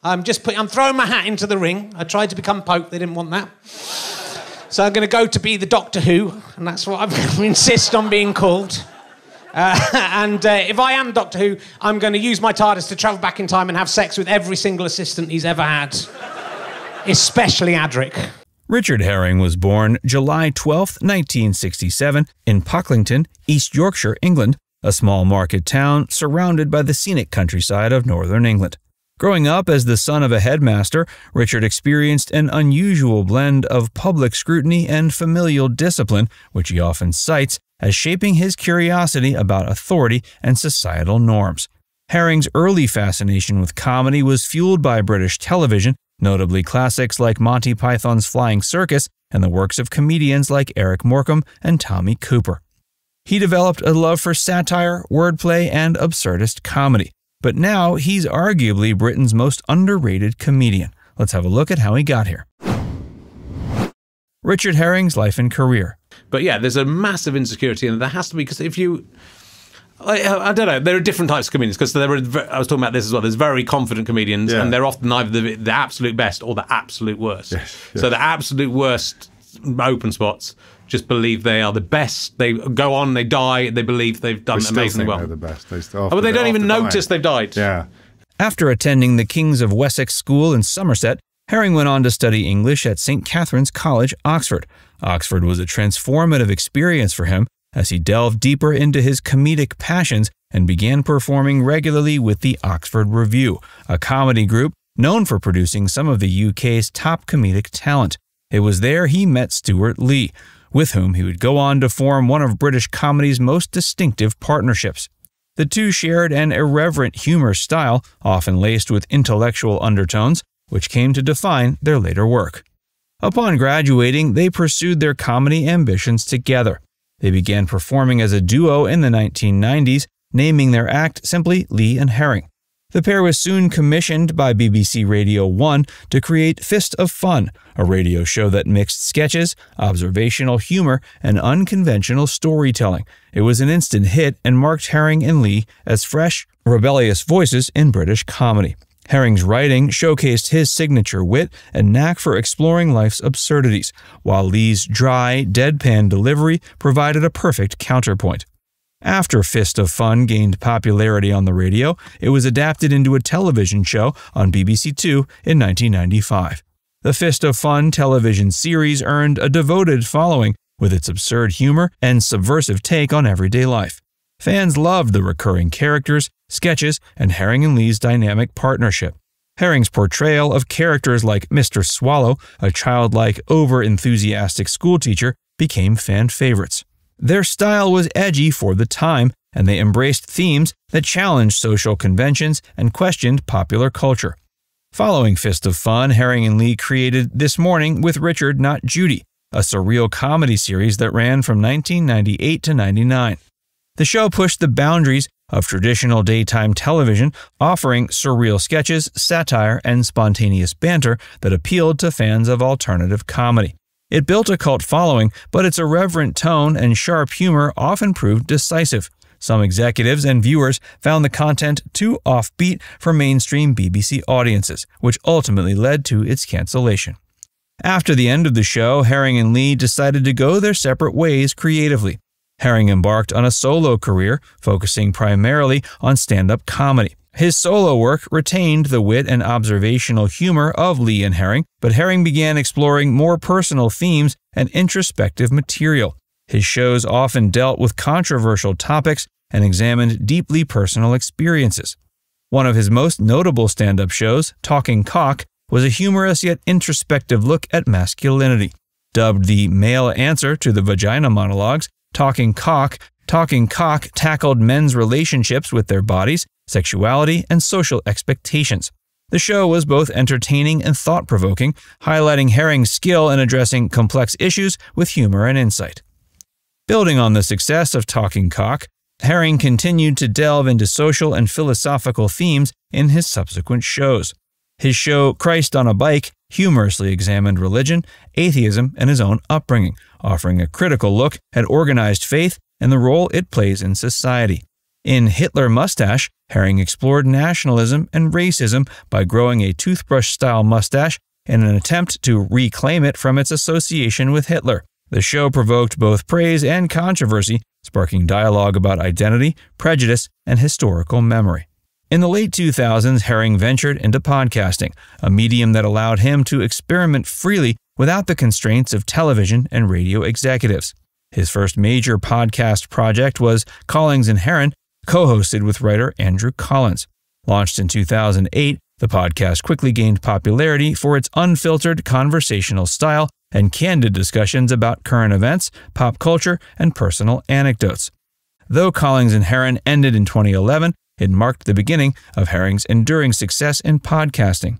I'm throwing my hat into the ring. I tried to become Pope. They didn't want that. So I'm going to go to be the Doctor Who, and that's what I'm going to insist on being called. If I am Doctor Who, I'm going to use my TARDIS to travel back in time and have sex with every single assistant he's ever had. Especially Adric. Richard Herring was born July 12, 1967, in Pocklington, East Yorkshire, England, a small market town surrounded by the scenic countryside of northern England. Growing up as the son of a headmaster, Richard experienced an unusual blend of public scrutiny and familial discipline, which he often cites as shaping his curiosity about authority and societal norms. Herring's early fascination with comedy was fueled by British television, notably classics like Monty Python's Flying Circus and the works of comedians like Eric Morecambe and Tommy Cooper. He developed a love for satire, wordplay, and absurdist comedy. But now he's arguably Britain's most underrated comedian. Let's have a look at how he got here. Richard Herring's life and career. But yeah, there's a massive insecurity, and there has to be, because if you... I don't know, there are different types of comedians, because I was talking about this as well. There's very confident comedians, and they're often either the absolute best or the absolute worst. Yes. So the absolute worst open spots just believe they are the best. They go on, they die, they believe they've done amazingly well. They're the best. But they don't even notice they've died. Yeah. After attending the Kings of Wessex School in Somerset, Herring went on to study English at St. Catherine's College, Oxford. Oxford was a transformative experience for him as he delved deeper into his comedic passions and began performing regularly with the Oxford Revue, a comedy group known for producing some of the UK's top comedic talent. It was there he met Stewart Lee, with whom he would go on to form one of British comedy's most distinctive partnerships. The two shared an irreverent humor style, often laced with intellectual undertones, which came to define their later work. Upon graduating, they pursued their comedy ambitions together. They began performing as a duo in the 1990s, naming their act simply Lee and Herring. The pair was soon commissioned by BBC Radio 1 to create Fist of Fun, a radio show that mixed sketches, observational humor, and unconventional storytelling. It was an instant hit and marked Herring and Lee as fresh, rebellious voices in British comedy. Herring's writing showcased his signature wit and knack for exploring life's absurdities, while Lee's dry, deadpan delivery provided a perfect counterpoint. After Fist of Fun gained popularity on the radio, it was adapted into a television show on BBC Two in 1995. The Fist of Fun television series earned a devoted following with its absurd humor and subversive take on everyday life. Fans loved the recurring characters, sketches, and Herring and Lee's dynamic partnership. Herring's portrayal of characters like Mr. Swallow, a childlike, over-enthusiastic schoolteacher, became fan favorites. Their style was edgy for the time, and they embraced themes that challenged social conventions and questioned popular culture. Following Fist of Fun, Herring and Lee created This Morning with Richard Not Judy, a surreal comedy series that ran from 1998 to 99. The show pushed the boundaries of traditional daytime television, offering surreal sketches, satire, and spontaneous banter that appealed to fans of alternative comedy. It built a cult following, but its irreverent tone and sharp humor often proved decisive. Some executives and viewers found the content too offbeat for mainstream BBC audiences, which ultimately led to its cancellation. After the end of the show, Herring and Lee decided to go their separate ways creatively. Herring embarked on a solo career, focusing primarily on stand-up comedy. His solo work retained the wit and observational humor of Lee and Herring, but Herring began exploring more personal themes and introspective material. His shows often dealt with controversial topics and examined deeply personal experiences. One of his most notable stand-up shows, Talking Cock, was a humorous yet introspective look at masculinity. Dubbed the male answer to the vagina monologues, Talking Cock tackled men's relationships with their bodies, sexuality, and social expectations. The show was both entertaining and thought-provoking, highlighting Herring's skill in addressing complex issues with humor and insight. Building on the success of Talking Cock, Herring continued to delve into social and philosophical themes in his subsequent shows. His show Christ on a Bike humorously examined religion, atheism, and his own upbringing, offering a critical look at organized faith and the role it plays in society. In Hitler Mustache, Herring explored nationalism and racism by growing a toothbrush-style mustache in an attempt to reclaim it from its association with Hitler. The show provoked both praise and controversy, sparking dialogue about identity, prejudice, and historical memory. In the late 2000s, Herring ventured into podcasting, a medium that allowed him to experiment freely without the constraints of television and radio executives. His first major podcast project was Callings and Heron, co-hosted with writer Andrew Collins. Launched in 2008, the podcast quickly gained popularity for its unfiltered conversational style and candid discussions about current events, pop culture, and personal anecdotes. Though Callings and Heron ended in 2011, it marked the beginning of Herring's enduring success in podcasting.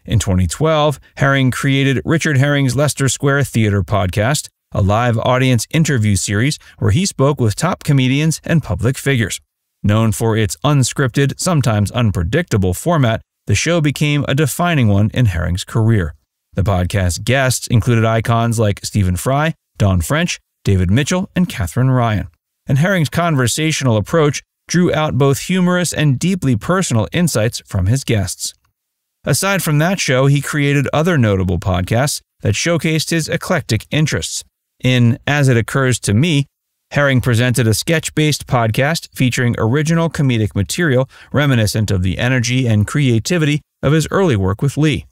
In 2012, Herring created Richard Herring's Leicester Square Theatre podcast, a live audience interview series where he spoke with top comedians and public figures. Known for its unscripted, sometimes unpredictable format, the show became a defining one in Herring's career. The podcast guests included icons like Stephen Fry, Dawn French, David Mitchell, and Katherine Ryan. And Herring's conversational approach drew out both humorous and deeply personal insights from his guests. Aside from that show, he created other notable podcasts that showcased his eclectic interests. In As It Occurs to Me, Herring presented a sketch-based podcast featuring original comedic material reminiscent of the energy and creativity of his early work with Lee.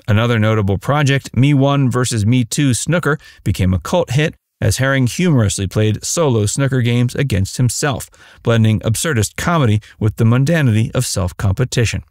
Another notable project, Me One vs. Me Two Snooker, became a cult hit as Herring humorously played solo snooker games against himself, blending absurdist comedy with the mundanity of self-competition.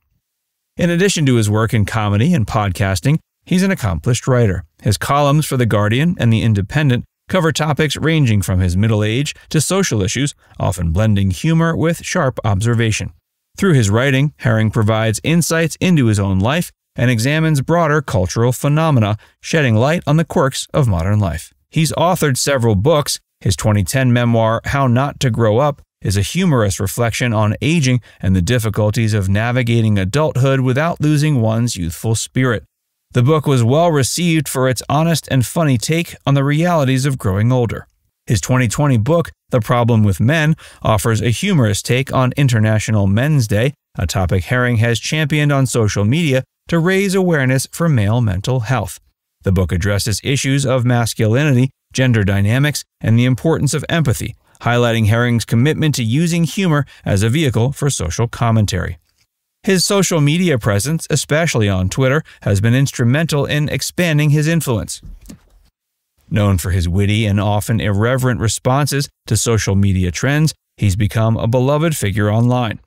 In addition to his work in comedy and podcasting, he's an accomplished writer. His columns for The Guardian and The Independent cover topics ranging from his middle age to social issues, often blending humor with sharp observation. Through his writing, Herring provides insights into his own life and examines broader cultural phenomena, shedding light on the quirks of modern life. He's authored several books. His 2010 memoir, How Not to Grow Up, is a humorous reflection on aging and the difficulties of navigating adulthood without losing one's youthful spirit. The book was well received for its honest and funny take on the realities of growing older. His 2020 book, The Problem with Men, offers a humorous take on International Men's Day, a topic Herring has championed on social media to raise awareness for male mental health. The book addresses issues of masculinity, gender dynamics, and the importance of empathy, highlighting Herring's commitment to using humor as a vehicle for social commentary. His social media presence, especially on Twitter, has been instrumental in expanding his influence. Known for his witty and often irreverent responses to social media trends, he's become a beloved figure online.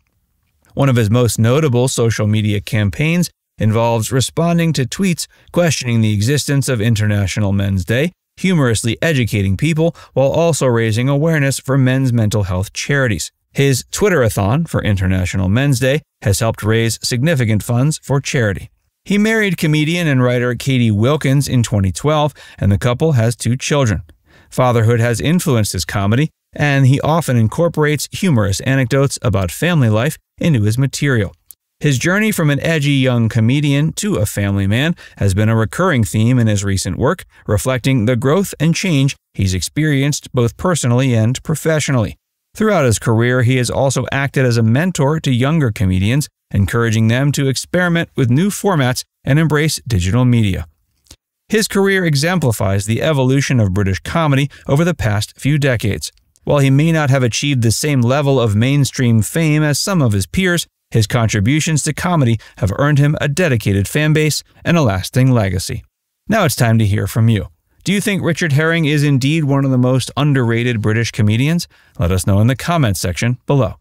One of his most notable social media campaigns involves responding to tweets questioning the existence of International Men's Day, humorously educating people while also raising awareness for men's mental health charities. His Twitter-a-thon for International Men's Day has helped raise significant funds for charity. He married comedian and writer Katie Wilkins in 2012, and the couple has 2 children. Fatherhood has influenced his comedy, and he often incorporates humorous anecdotes about family life into his material. His journey from an edgy young comedian to a family man has been a recurring theme in his recent work, reflecting the growth and change he's experienced both personally and professionally. Throughout his career, he has also acted as a mentor to younger comedians, encouraging them to experiment with new formats and embrace digital media. His career exemplifies the evolution of British comedy over the past few decades. While he may not have achieved the same level of mainstream fame as some of his peers, his contributions to comedy have earned him a dedicated fan base and a lasting legacy. Now it's time to hear from you. Do you think Richard Herring is indeed one of the most underrated British comedians? Let us know in the comments section below.